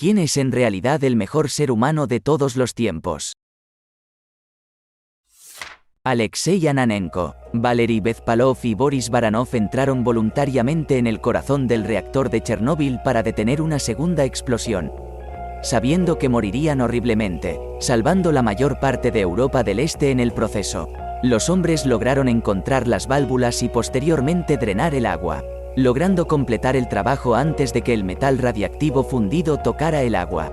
¿Quién es en realidad el mejor ser humano de todos los tiempos? Alexei Ananenko, Valery Bespalov y Boris Baranov entraron voluntariamente en el corazón del reactor de Chernóbil para detener una segunda explosión. Sabiendo que morirían horriblemente, salvando la mayor parte de Europa del Este en el proceso, los hombres lograron encontrar las válvulas y posteriormente drenar el agua, logrando completar el trabajo antes de que el metal radiactivo fundido tocara el agua.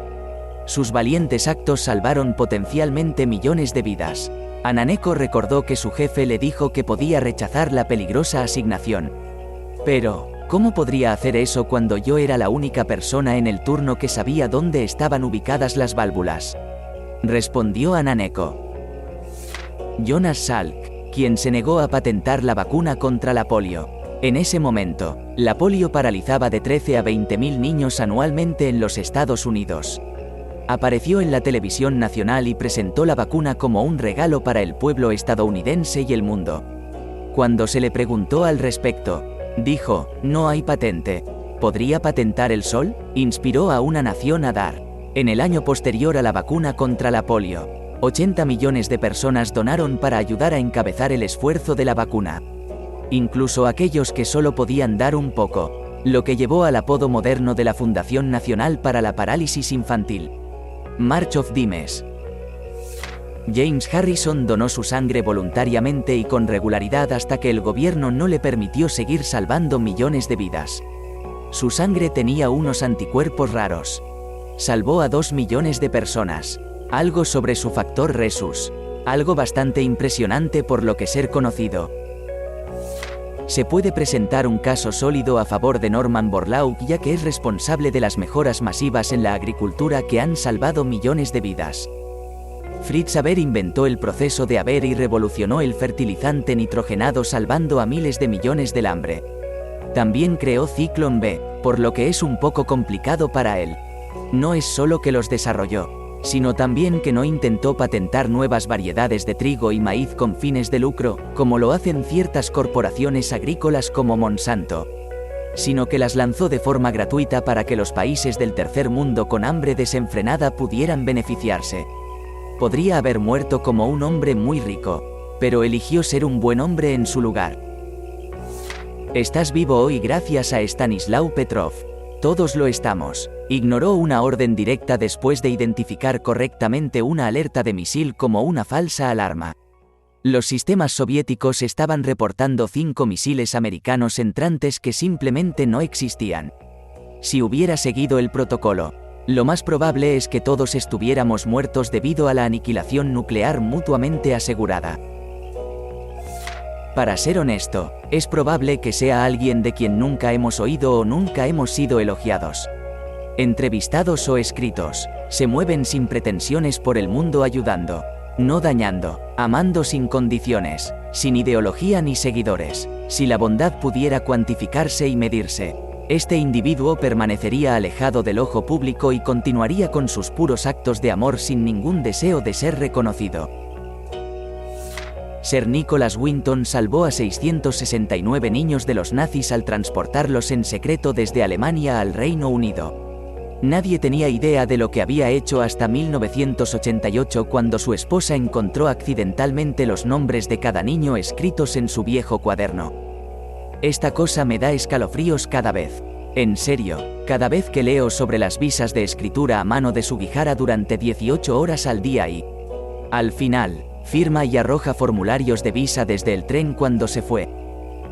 Sus valientes actos salvaron potencialmente millones de vidas. Ananenko recordó que su jefe le dijo que podía rechazar la peligrosa asignación. Pero, ¿cómo podría hacer eso cuando yo era la única persona en el turno que sabía dónde estaban ubicadas las válvulas? Respondió Ananenko. Jonas Salk, quien se negó a patentar la vacuna contra la polio. En ese momento, la polio paralizaba de 13 a 20.000 niños anualmente en los Estados Unidos. Apareció en la televisión nacional y presentó la vacuna como un regalo para el pueblo estadounidense y el mundo. Cuando se le preguntó al respecto, dijo, no hay patente. ¿Podría patentar el sol? Inspiró a una nación a dar. En el año posterior a la vacuna contra la polio, 80 millones de personas donaron para ayudar a encabezar el esfuerzo de la vacuna. Incluso aquellos que solo podían dar un poco, lo que llevó al apodo moderno de la Fundación Nacional para la Parálisis Infantil. March of Dimes. James Harrison donó su sangre voluntariamente y con regularidad hasta que el gobierno no le permitió seguir salvando millones de vidas. Su sangre tenía unos anticuerpos raros. Salvó a 2 millones de personas. Algo sobre su factor Rhesus. Algo bastante impresionante por lo que ser conocido. Se puede presentar un caso sólido a favor de Norman Borlaug, ya que es responsable de las mejoras masivas en la agricultura que han salvado millones de vidas. Fritz Haber inventó el proceso de Haber y revolucionó el fertilizante nitrogenado salvando a miles de millones del hambre. También creó Zyklon B, por lo que es un poco complicado para él. No es solo que los desarrolló, sino también que no intentó patentar nuevas variedades de trigo y maíz con fines de lucro, como lo hacen ciertas corporaciones agrícolas como Monsanto, sino que las lanzó de forma gratuita para que los países del tercer mundo con hambre desenfrenada pudieran beneficiarse. Podría haber muerto como un hombre muy rico, pero eligió ser un buen hombre en su lugar. Estás vivo hoy gracias a Stanislav Petrov. Todos lo estamos. Ignoró una orden directa después de identificar correctamente una alerta de misil como una falsa alarma. Los sistemas soviéticos estaban reportando 5 misiles americanos entrantes que simplemente no existían. Si hubiera seguido el protocolo, lo más probable es que todos estuviéramos muertos debido a la aniquilación nuclear mutuamente asegurada. Para ser honesto, es probable que sea alguien de quien nunca hemos oído o nunca hemos sido elogiados. Entrevistados o escritos, se mueven sin pretensiones por el mundo ayudando, no dañando, amando sin condiciones, sin ideología ni seguidores. Si la bondad pudiera cuantificarse y medirse, este individuo permanecería alejado del ojo público y continuaría con sus puros actos de amor sin ningún deseo de ser reconocido. Sir Nicholas Winton salvó a 669 niños de los nazis al transportarlos en secreto desde Alemania al Reino Unido. Nadie tenía idea de lo que había hecho hasta 1988 cuando su esposa encontró accidentalmente los nombres de cada niño escritos en su viejo cuaderno. Esta cosa me da escalofríos cada vez. En serio, cada vez que leo sobre las visas de escritura a mano de Sugihara durante 18 horas al día y, al final, firma y arroja formularios de visa desde el tren cuando se fue.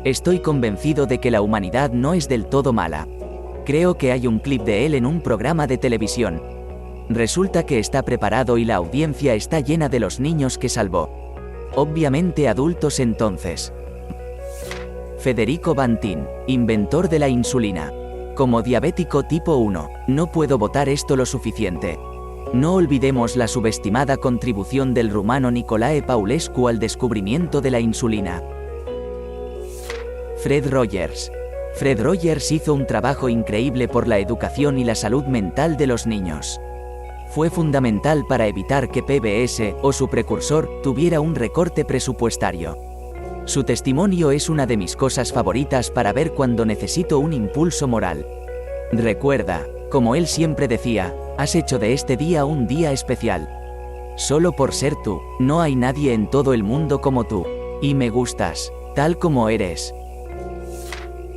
Estoy convencido de que la humanidad no es del todo mala. Creo que hay un clip de él en un programa de televisión. Resulta que está preparado y la audiencia está llena de los niños que salvó. Obviamente adultos entonces. Federico Bantin, inventor de la insulina. Como diabético tipo 1, no puedo votar esto lo suficiente. No olvidemos la subestimada contribución del rumano Nicolae Paulescu al descubrimiento de la insulina. Fred Rogers. Fred Rogers hizo un trabajo increíble por la educación y la salud mental de los niños. Fue fundamental para evitar que PBS, o su precursor, tuviera un recorte presupuestario. Su testimonio es una de mis cosas favoritas para ver cuando necesito un impulso moral. Recuerda, como él siempre decía, has hecho de este día un día especial. Solo por ser tú, no hay nadie en todo el mundo como tú. Y me gustas, tal como eres.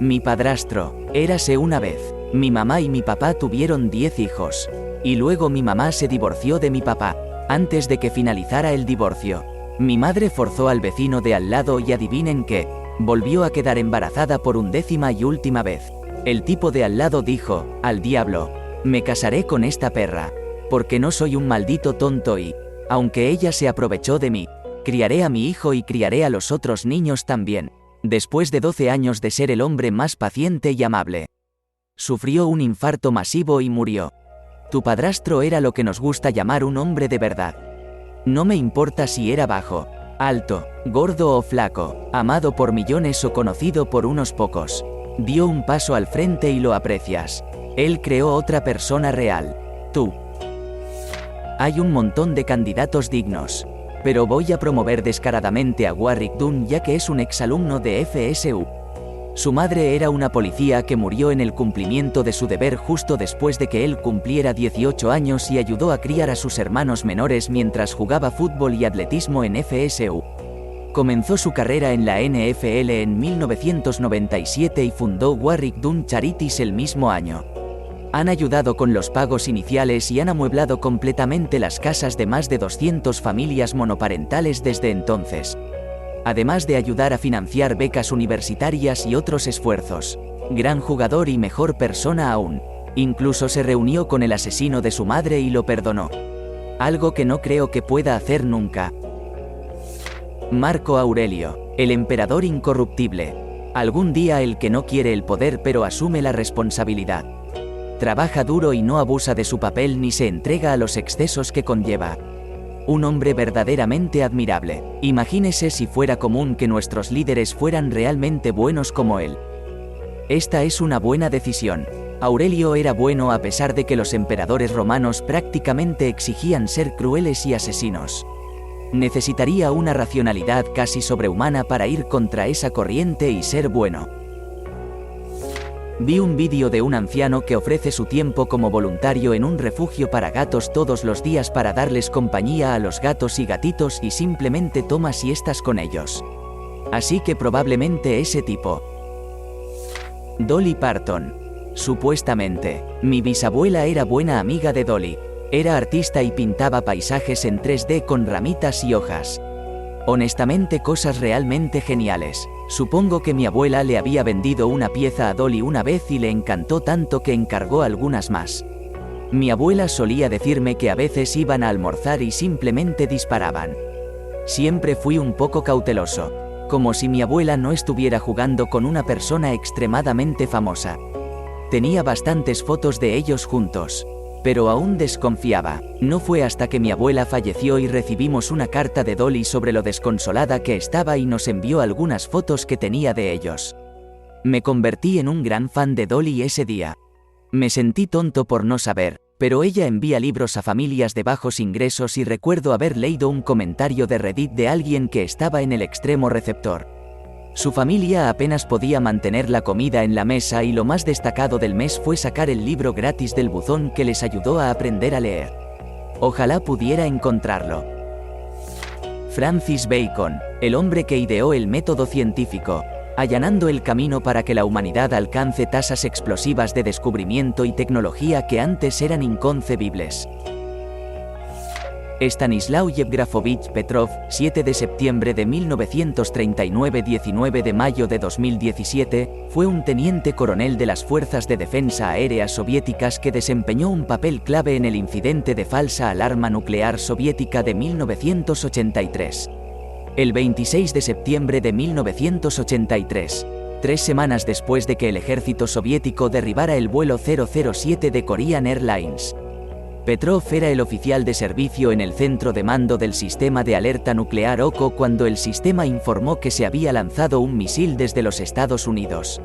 Mi padrastro, érase una vez. Mi mamá y mi papá tuvieron 10 hijos. Y luego mi mamá se divorció de mi papá. Antes de que finalizara el divorcio, mi madre forzó al vecino de al lado y adivinen qué, volvió a quedar embarazada por 11ª y última vez. El tipo de al lado dijo, al diablo, me casaré con esta perra, porque no soy un maldito tonto y, aunque ella se aprovechó de mí, criaré a mi hijo y criaré a los otros niños también. Después de 12 años de ser el hombre más paciente y amable, sufrió un infarto masivo y murió. Tu padrastro era lo que nos gusta llamar un hombre de verdad. No me importa si era bajo, alto, gordo o flaco, amado por millones o conocido por unos pocos. Dio un paso al frente y lo aprecias. Él creó otra persona real. Tú. Hay un montón de candidatos dignos, pero voy a promover descaradamente a Warrick Dunn ya que es un exalumno de FSU. Su madre era una policía que murió en el cumplimiento de su deber justo después de que él cumpliera 18 años y ayudó a criar a sus hermanos menores mientras jugaba fútbol y atletismo en FSU. Comenzó su carrera en la NFL en 1997 y fundó Warrick Dunn Charities el mismo año. Han ayudado con los pagos iniciales y han amueblado completamente las casas de más de 200 familias monoparentales desde entonces. Además de ayudar a financiar becas universitarias y otros esfuerzos. Gran jugador y mejor persona aún. Incluso se reunió con el asesino de su madre y lo perdonó. Algo que no creo que pueda hacer nunca. Marco Aurelio, el emperador incorruptible. Algún día el que no quiere el poder pero asume la responsabilidad. Trabaja duro y no abusa de su papel ni se entrega a los excesos que conlleva. Un hombre verdaderamente admirable. Imagínese si fuera común que nuestros líderes fueran realmente buenos como él. Esta es una buena decisión. Aurelio era bueno a pesar de que los emperadores romanos prácticamente exigían ser crueles y asesinos. Necesitaría una racionalidad casi sobrehumana para ir contra esa corriente y ser bueno. Vi un vídeo de un anciano que ofrece su tiempo como voluntario en un refugio para gatos todos los días para darles compañía a los gatos y gatitos y simplemente toma siestas con ellos. Así que probablemente ese tipo. Dolly Parton. Supuestamente, mi bisabuela era buena amiga de Dolly. Era artista y pintaba paisajes en 3D con ramitas y hojas. Honestamente, cosas realmente geniales. Supongo que mi abuela le había vendido una pieza a Dolly una vez y le encantó tanto que encargó algunas más. Mi abuela solía decirme que a veces iban a almorzar y simplemente disparaban. Siempre fui un poco cauteloso, como si mi abuela no estuviera jugando con una persona extremadamente famosa. Tenía bastantes fotos de ellos juntos, pero aún desconfiaba. No fue hasta que mi abuela falleció y recibimos una carta de Dolly sobre lo desconsolada que estaba y nos envió algunas fotos que tenía de ellos. Me convertí en un gran fan de Dolly ese día. Me sentí tonto por no saber, pero ella envía libros a familias de bajos ingresos y recuerdo haber leído un comentario de Reddit de alguien que estaba en el extremo receptor. Su familia apenas podía mantener la comida en la mesa y lo más destacado del mes fue sacar el libro gratis del buzón que les ayudó a aprender a leer. Ojalá pudiera encontrarlo. Francis Bacon, el hombre que ideó el método científico, allanando el camino para que la humanidad alcance tasas explosivas de descubrimiento y tecnología que antes eran inconcebibles. Stanislaw Yevgrafovich Petrov, 7 de septiembre de 1939 – 19 de mayo de 2017, fue un teniente coronel de las Fuerzas de Defensa Aéreas Soviéticas que desempeñó un papel clave en el incidente de falsa alarma nuclear soviética de 1983. El 26 de septiembre de 1983, 3 semanas después de que el ejército soviético derribara el vuelo 007 de Korean Airlines, Petrov era el oficial de servicio en el centro de mando del sistema de alerta nuclear OCO cuando el sistema informó que se había lanzado un misil desde los Estados Unidos.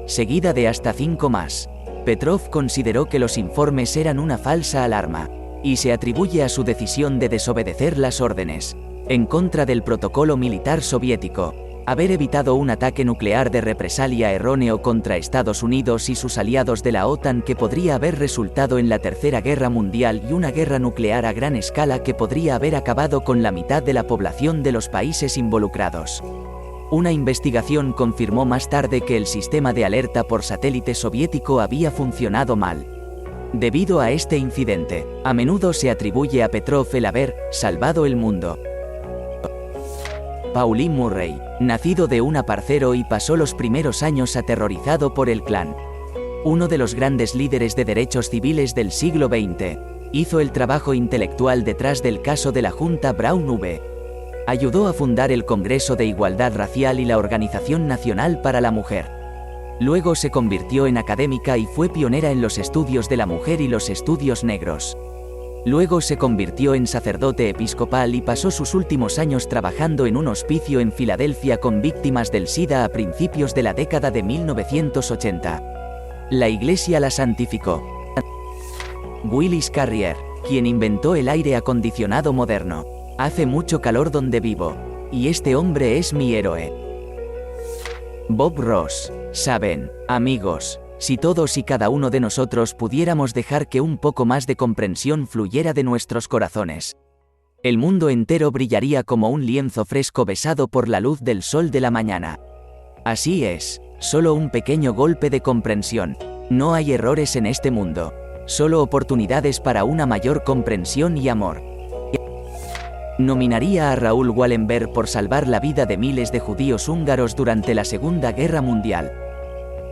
Seguida de hasta 5 más. Petrov consideró que los informes eran una falsa alarma, y se atribuye a su decisión de desobedecer las órdenes, en contra del protocolo militar soviético, Haber evitado un ataque nuclear de represalia erróneo contra Estados Unidos y sus aliados de la OTAN que podría haber resultado en la Tercera Guerra Mundial y una guerra nuclear a gran escala que podría haber acabado con la mitad de la población de los países involucrados. Una investigación confirmó más tarde que el sistema de alerta por satélite soviético había funcionado mal. Debido a este incidente, a menudo se atribuye a Petrov el haber salvado el mundo. Pauline Murray, nacido de un aparcero y pasó los primeros años aterrorizado por el Klan. Uno de los grandes líderes de derechos civiles del siglo XX, hizo el trabajo intelectual detrás del caso de la Junta Brown v. Ayudó a fundar el Congreso de Igualdad Racial y la Organización Nacional para la Mujer. Luego se convirtió en académica y fue pionera en los estudios de la mujer y los estudios negros. Luego se convirtió en sacerdote episcopal y pasó sus últimos años trabajando en un hospicio en Filadelfia con víctimas del SIDA a principios de la década de 1980. La Iglesia la santificó. Willis Carrier, quien inventó el aire acondicionado moderno. Hace mucho calor donde vivo, y este hombre es mi héroe. Bob Ross. Saben, amigos, si todos y cada uno de nosotros pudiéramos dejar que un poco más de comprensión fluyera de nuestros corazones, el mundo entero brillaría como un lienzo fresco besado por la luz del sol de la mañana. Así es, solo un pequeño golpe de comprensión. No hay errores en este mundo, solo oportunidades para una mayor comprensión y amor. Nominaría a Raoul Wallenberg por salvar la vida de miles de judíos húngaros durante la Segunda Guerra Mundial.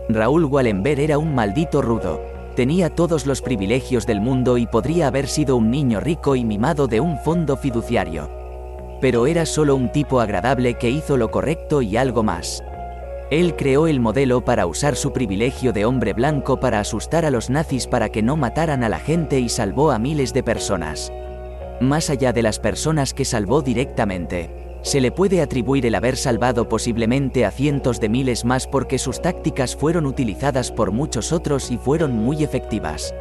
Raoul Wallenberg era un maldito rudo, tenía todos los privilegios del mundo y podría haber sido un niño rico y mimado de un fondo fiduciario. Pero era solo un tipo agradable que hizo lo correcto y algo más. Él creó el modelo para usar su privilegio de hombre blanco para asustar a los nazis para que no mataran a la gente y salvó a miles de personas. Más allá de las personas que salvó directamente, se le puede atribuir el haber salvado posiblemente a cientos de miles más porque sus tácticas fueron utilizadas por muchos otros y fueron muy efectivas.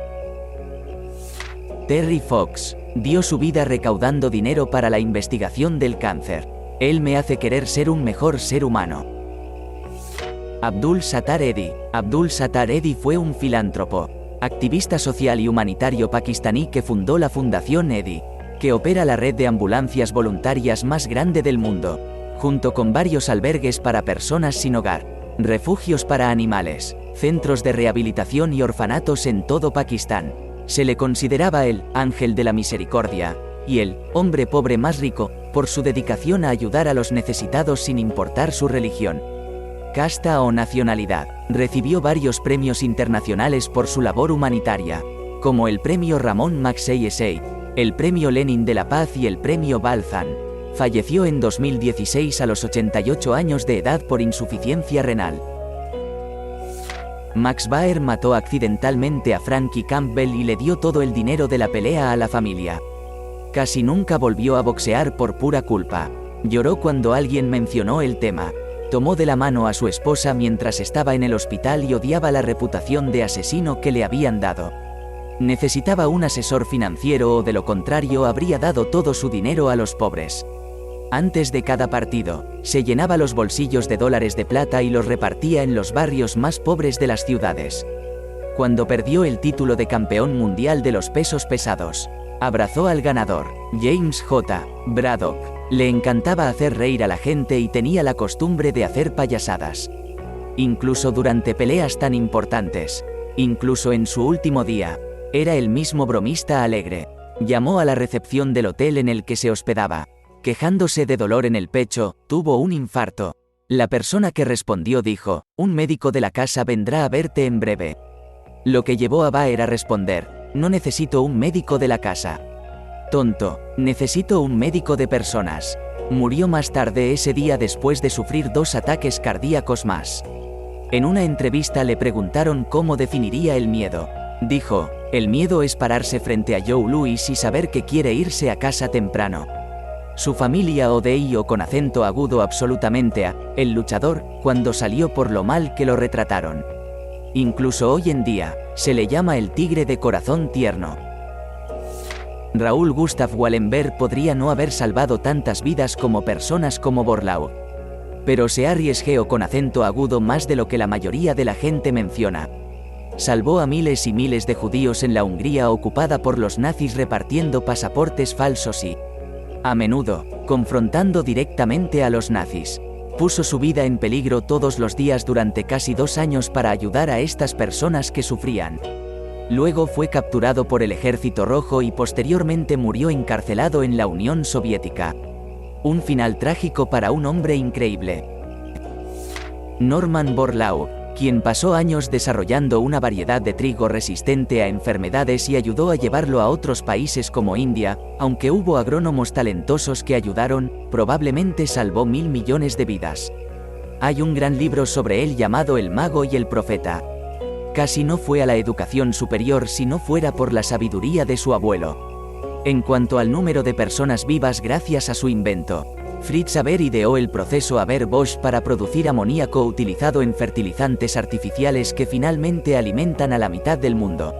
Terry Fox dio su vida recaudando dinero para la investigación del cáncer. Él me hace querer ser un mejor ser humano. Abdul Sattar Eddy. Abdul Sattar Eddy fue un filántropo, activista social y humanitario pakistaní que fundó la Fundación Eddy, que opera la red de ambulancias voluntarias más grande del mundo, junto con varios albergues para personas sin hogar, refugios para animales, centros de rehabilitación y orfanatos en todo Pakistán. Se le consideraba el ángel de la misericordia y el hombre pobre más rico por su dedicación a ayudar a los necesitados sin importar su religión, casta o nacionalidad. Recibió varios premios internacionales por su labor humanitaria, como el premio Ramón Magsaysay, el premio Lenin de la Paz y el premio Balzan. Falleció en 2016 a los 88 años de edad por insuficiencia renal. Max Baer mató accidentalmente a Frankie Campbell y le dio todo el dinero de la pelea a la familia. Casi nunca volvió a boxear por pura culpa. Lloró cuando alguien mencionó el tema. Tomó de la mano a su esposa mientras estaba en el hospital y odiaba la reputación de asesino que le habían dado. Necesitaba un asesor financiero o de lo contrario habría dado todo su dinero a los pobres. Antes de cada partido, se llenaba los bolsillos de dólares de plata y los repartía en los barrios más pobres de las ciudades. Cuando perdió el título de campeón mundial de los pesos pesados, abrazó al ganador, James J. Braddock. Le encantaba hacer reír a la gente y tenía la costumbre de hacer payasadas. Incluso durante peleas tan importantes, incluso en su último día, era el mismo bromista alegre. Llamó a la recepción del hotel en el que se hospedaba, quejándose de dolor en el pecho. Tuvo un infarto. La persona que respondió dijo: un médico de la casa vendrá a verte en breve. Lo que llevó a Baer a responder: no necesito un médico de la casa. Tonto, necesito un médico de personas. Murió más tarde ese día después de sufrir 2 ataques cardíacos más. En una entrevista le preguntaron cómo definiría el miedo. Dijo: el miedo es pararse frente a Joe Louis y saber que quiere irse a casa temprano. Su familia odió con acento agudo absolutamente a el luchador cuando salió por lo mal que lo retrataron. Incluso hoy en día, se le llama el tigre de corazón tierno. Raoul Gustav Wallenberg podría no haber salvado tantas vidas como personas como Borlaug. Pero se arriesgó con acento agudo más de lo que la mayoría de la gente menciona. Salvó a miles y miles de judíos en la Hungría ocupada por los nazis repartiendo pasaportes falsos y, a menudo, confrontando directamente a los nazis. Puso su vida en peligro todos los días durante casi 2 años para ayudar a estas personas que sufrían. Luego fue capturado por el Ejército Rojo y posteriormente murió encarcelado en la Unión Soviética. Un final trágico para un hombre increíble. Norman Borlaug, quien pasó años desarrollando una variedad de trigo resistente a enfermedades y ayudó a llevarlo a otros países como India, aunque hubo agrónomos talentosos que ayudaron, probablemente salvó 1000 millones de vidas. Hay un gran libro sobre él llamado El mago y el profeta. Casi no fue a la educación superior si no fuera por la sabiduría de su abuelo. En cuanto al número de personas vivas gracias a su invento, Fritz Haber ideó el proceso Haber-Bosch para producir amoníaco utilizado en fertilizantes artificiales que finalmente alimentan a la mitad del mundo.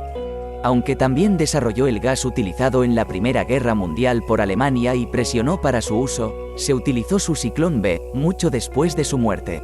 Aunque también desarrolló el gas utilizado en la Primera Guerra Mundial por Alemania y presionó para su uso, se utilizó su Ciclón B, mucho después de su muerte.